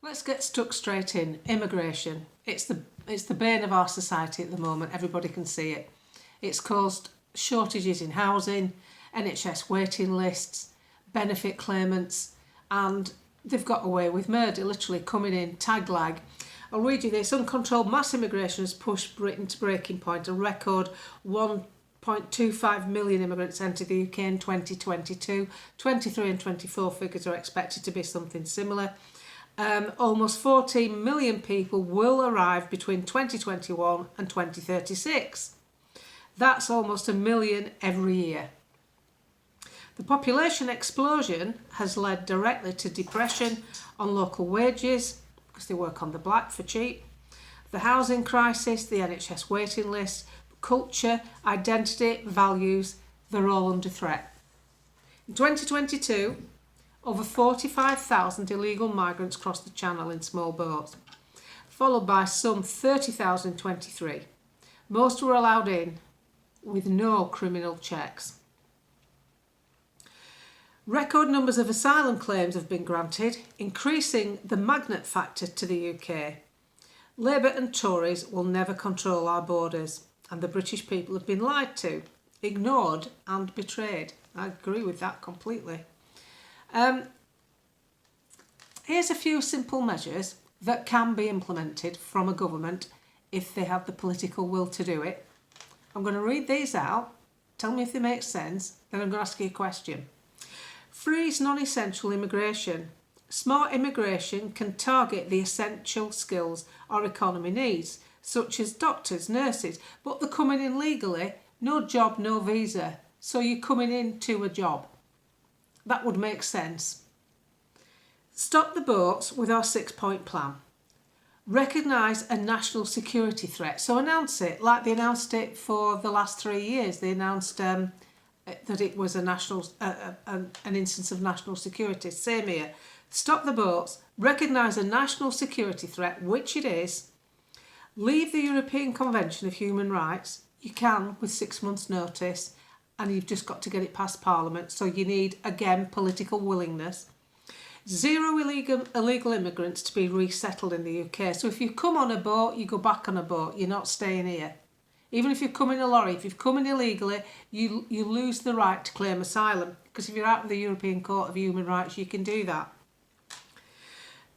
Let's get stuck straight in. Immigration. It's the bane of our society at the moment. Everybody can see it. It's caused shortages in housing, NHS waiting lists, benefit claimants, and they've got away with murder, literally coming in tag-lag. I'll read you this. Uncontrolled mass immigration has pushed Britain to breaking point. A record 1.25 million immigrants entered the UK in 2022. 23 and 24 figures are expected to be something similar. Almost 14 million people will arrive between 2021 and 2036. That's almost 1 million every year. The population explosion has led directly to depression on local wages, because they work on the black for cheap, the housing crisis, the NHS waiting list, culture, identity, values, they're all under threat. In 2022, over 45,000 illegal migrants crossed the channel in small boats, followed by some 30,000 in 23. Most were allowed in with no criminal checks. Record numbers of asylum claims have been granted, increasing the magnet factor to the UK. Labour and Tories will never control our borders, and the British people have been lied to, ignored and betrayed. I agree with that completely. Here's a few simple measures that can be implemented from a government if they have the political will to do it. I'm going to read these out, tell me if they make sense, then I'm going to ask you a question. Freeze non-essential immigration. Smart immigration can target the essential skills our economy needs, such as doctors, nurses, but they're coming in legally, no job, no visa, so you're coming into a job. That would make sense. Stop the boats with our 6-point plan. Recognise a national security threat. So announce it, like they announced it for the last 3 years. They announced that it was an instance of national security. Same here. Stop the boats. Recognise a national security threat, which it is. Leave the European Convention of Human Rights. You can with 6 months' notice, and you've just got to get it past Parliament. So you need, again, political willingness. Zero illegal immigrants to be resettled in the UK. So if you come on a boat, you go back on a boat. You're not staying here. Even if you come in a lorry, if you've come in illegally, you lose the right to claim asylum. Because if you're out of the European Court of Human Rights, you can do that.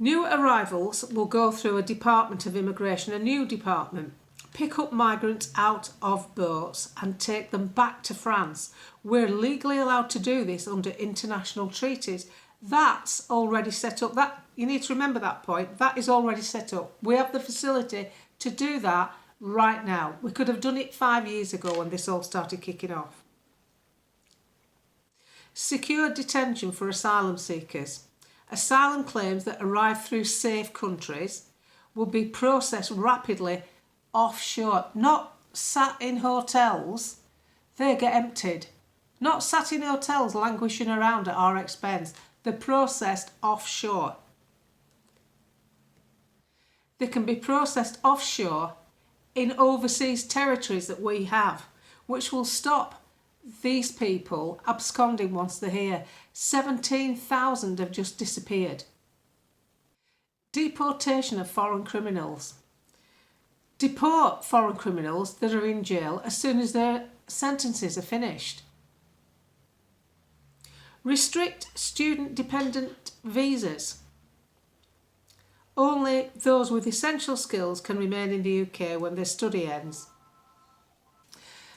New arrivals will go through a Department of Immigration, a new department. Pick up migrants out of boats and take them back to France. We're legally allowed to do this under international treaties. That's already set up. That you need to remember that point. That is already set up. We have the facility to do that right now. We could have done it 5 years ago when this all started kicking off. Secure detention for asylum seekers. Asylum claims that arrive through safe countries will be processed rapidly offshore, not sat in hotels. They get emptied. Not sat in hotels languishing around at our expense. They're processed offshore. They can be processed offshore in overseas territories that we have, which will stop these people absconding once they're here. 17,000 have just disappeared. Deportation of foreign criminals. Deport foreign criminals that are in jail as soon as their sentences are finished. Restrict student-dependent visas. Only those with essential skills can remain in the UK when their study ends.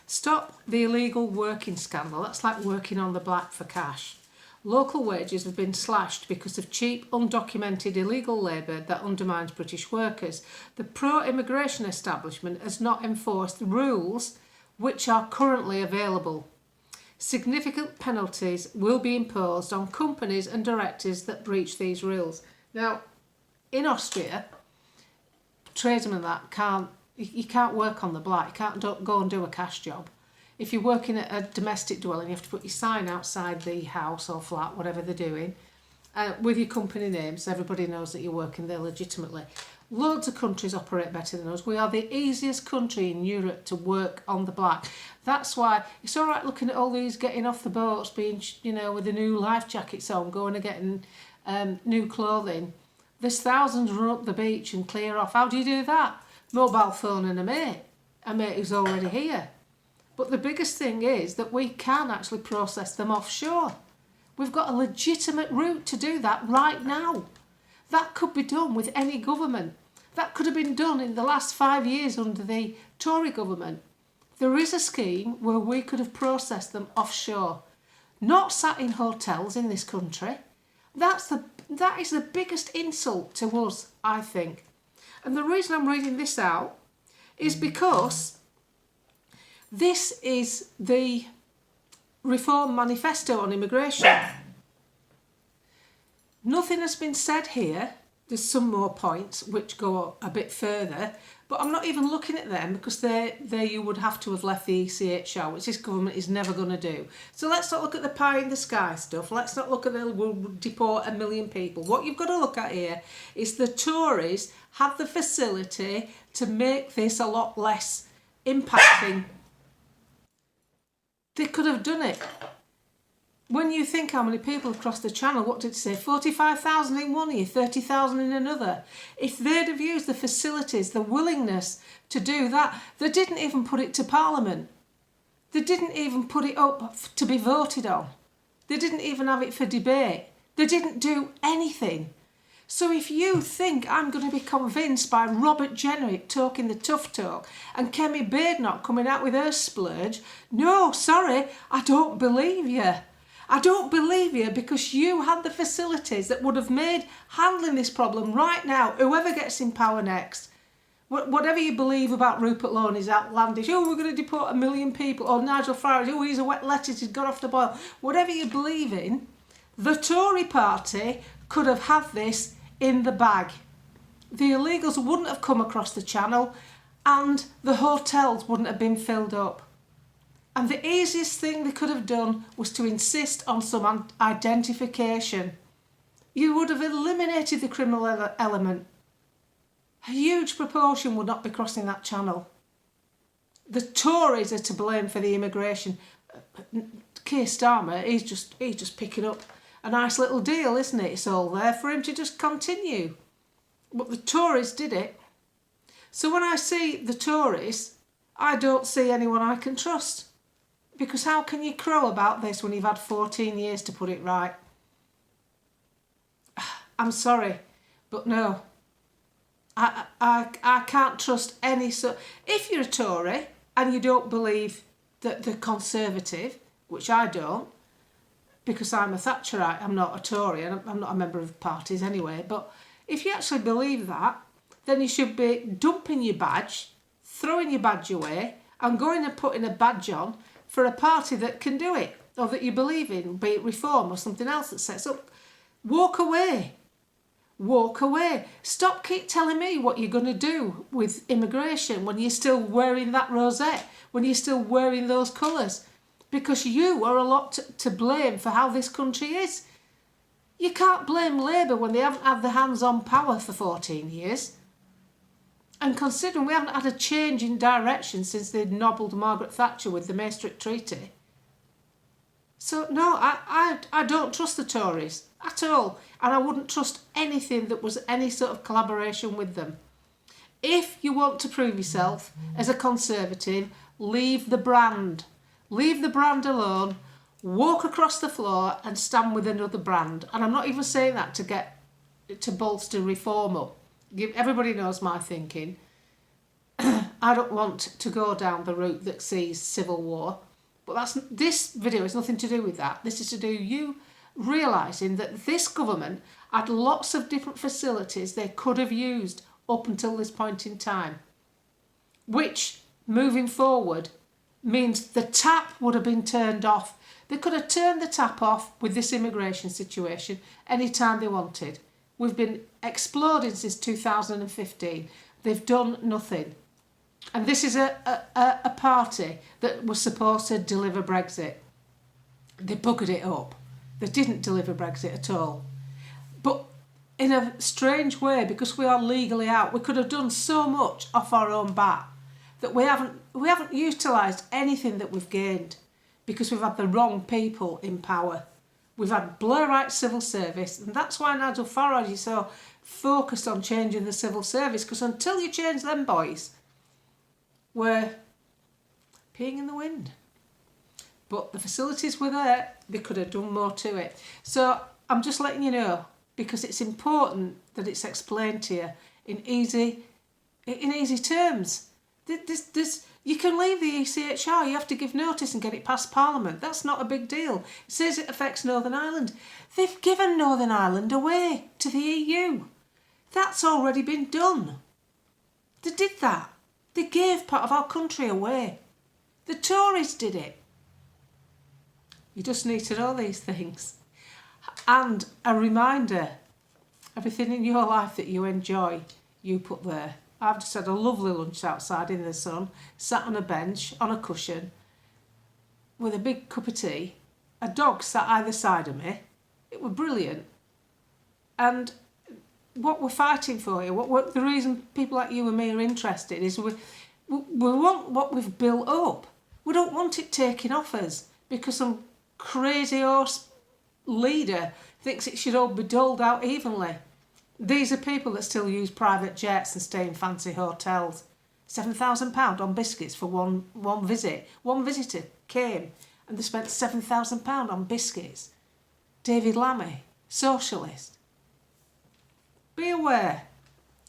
Stop the illegal working scandal. That's like working on the black for cash. Local wages have been slashed because of cheap, undocumented illegal labour that undermines British workers. The pro-immigration establishment has not enforced the rules which are currently available. Significant penalties will be imposed on companies and directors that breach these rules. Now, in Austria, tradesmen you can't work on the black. You can't go and do a cash job. If you're working at a domestic dwelling, you have to put your sign outside the house or flat, whatever they're doing, with your company name, so everybody knows that you're working there legitimately. Loads of countries operate better than us. We are the easiest country in Europe to work on the black. That's why it's all right looking at all these getting off the boats, being, with the new life jackets on, going and getting new clothing. There's thousands run up the beach and clear off. How do you do that? Mobile phone and a mate who's already here. But the biggest thing is that we can actually process them offshore. We've got a legitimate route to do that right now. That could be done with any government. That could have been done in the last 5 years under the Tory government. There is a scheme where we could have processed them offshore, not sat in hotels in this country. That is the biggest insult to us, I think. And the reason I'm reading this out is because this is the Reform Manifesto on immigration. Nothing has been said here. There's some more points which go a bit further, but I'm not even looking at them because there you would have to have left the ECHR, which this government is never going to do. So let's not look at the pie in the sky stuff. Let's not look at we'll deport 1 million people. What you've got to look at here is the Tories have the facility to make this a lot less impacting. They could have done it. When you think how many people have crossed the channel, what did it say? 45,000 in one year, 30,000 in another. If they'd have used the facilities, the willingness to do that, they didn't even put it to Parliament. They didn't even put it up to be voted on. They didn't even have it for debate. They didn't do anything. So if you think I'm going to be convinced by Robert Jenrick talking the tough talk and Kemi Badenoch coming out with her splurge, no, sorry, I don't believe you. I don't believe you because you had the facilities that would have made handling this problem right now, whoever gets in power next. Whatever you believe about Rupert Lowe is outlandish, oh, we're going to deport 1 million people, or Nigel Farage, oh, he's a wet lettuce, he's got off the boil. Whatever you believe in, the Tory party could have had this in the bag. The illegals wouldn't have come across the channel and the hotels wouldn't have been filled up. And the easiest thing they could have done was to insist on some identification. You would have eliminated the criminal element. A huge proportion would not be crossing that channel. The Tories are to blame for the immigration. Keir Starmer, he's just picking up a nice little deal, isn't it? It's all there for him to just continue. But the Tories did it. So when I see the Tories, I don't see anyone I can trust. Because how can you crow about this when you've had 14 years to put it right? I'm sorry, but no. I can't trust any so. If you're a Tory and you don't believe that the Conservative, which I don't, because I'm a Thatcherite, I'm not a Tory, and I'm not a member of parties anyway, but if you actually believe that, then you should be dumping your badge, throwing your badge away, and going and putting a badge on for a party that can do it, or that you believe in, be it Reform or something else that sets up. Walk away. Walk away. Stop keep telling me what you're going to do with immigration when you're still wearing that rosette, when you're still wearing those colours, because you are a lot to blame for how this country is. You can't blame Labour when they haven't had their hands on power for 14 years. And considering we haven't had a change in direction since they'd nobbled Margaret Thatcher with the Maastricht Treaty. So no, I don't trust the Tories at all. And I wouldn't trust anything that was any sort of collaboration with them. If you want to prove yourself as a Conservative, leave the brand. Leave the brand alone, walk across the floor and stand with another brand. And I'm not even saying that to bolster Reform up. Everybody knows my thinking. I don't want to go down the route that sees civil war. But this video has nothing to do with that. This is to do you realising that this government had lots of different facilities they could have used up until this point in time. Which, moving forward, means the tap would have been turned off. They could have turned the tap off with this immigration situation anytime they wanted. We've been exploding since 2015. They've done nothing. And this is a party that was supposed to deliver Brexit. They buggered it up. They didn't deliver Brexit at all. But in a strange way, because we are legally out, we could have done so much off our own bat that we haven't utilised anything that we've gained because we've had the wrong people in power. We've had Blairite civil service, and that's why Nigel Farage is so focused on changing the civil service, because until you change them boys, we're peeing in the wind. But the facilities were there, they could have done more to it. So I'm just letting you know, because it's important that it's explained to you in easy terms. You can leave the ECHR, you have to give notice and get it past Parliament. That's not a big deal. It says it affects Northern Ireland. They've given Northern Ireland away to the EU. That's already been done. They did that. They gave part of our country away. The Tories did it. You just need to know these things. And a reminder, everything in your life that you enjoy, you put there. I've just had a lovely lunch outside in the sun, sat on a bench, on a cushion, with a big cup of tea. A dog sat either side of me. It was brilliant. And what we're fighting for here, the reason people like you and me are interested is we want what we've built up. We don't want it taken off us because some crazy horse leader thinks it should all be doled out evenly. These are people that still use private jets and stay in fancy hotels. £7,000 on biscuits for one visit. One visitor came and they spent £7,000 on biscuits. David Lammy, socialist. Be aware.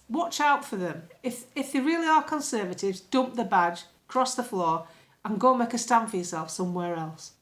Watch out for them. If they really are conservatives, dump the badge, cross the floor and go make a stand for yourself somewhere else.